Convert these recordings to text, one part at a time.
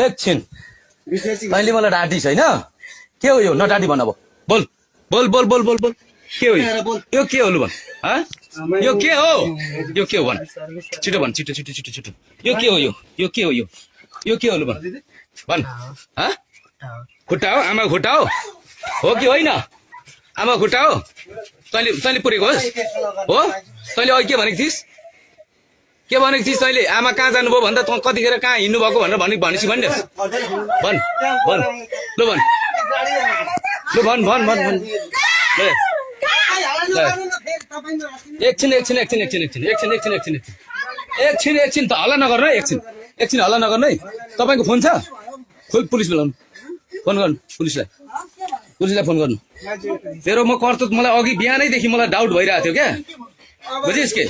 एकछिन तैँले मलाई डाँटिस होइन के हो यो नडाँटी भन अब बोल बोल बोल बोल बोल बोल के हो यो के हो लु भन यो के हो भन छिटो भन छिटो छिटो छिटो छिटो यो के हो यो के हो यो के हो लु भन भन खुट्टा हो आमा खुट्टा हो कि होइन आमा खुट्टा हो तैँले पुरेको होस् हो तैँले अघि के भनेको थिइस् तैँले आमा कहाँ जानुभयो भन्दा त कतिखेर कहाँ हिँड्नु भएको भनेर भनेपछि भन्ने भन भन लु भन लु भन भन भन भन एकछिन त हल्ला नगर्नु है एकछिन हल्ला नगर्नु है तपाईँको फोन छ पुलिस बोलाउनु फोन गर्नु पुलिसलाई फोन गर्नु तेरो म कर्तुत मलाई अघि बिहानैदेखि मलाई डाउट भइरहेको थियो क्या बुझिस् के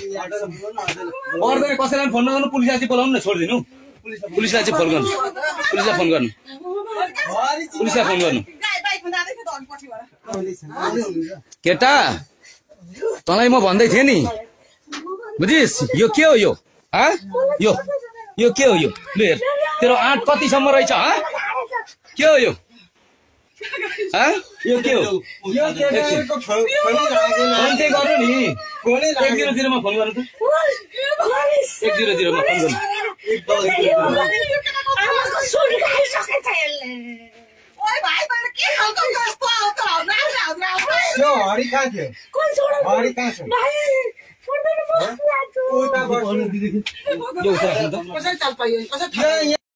पर्दैन कसैलाई फोन नगर्नु पुलिसलाई चाहिँ बोलाउनु न छोडिदिनु पुलिसलाई चाहिँ फोन गर्नु केटा तँलाई म भन्दै थिएँ नि बुझिस् यो के हो यो के हो यो लु हेर तेरो आँट कतिसम्म रहेछ के हो यो यो के हो फोन चाहिँ गर्नु नि 100 मा फोन गर्नु त 100 मा फोन गर्नु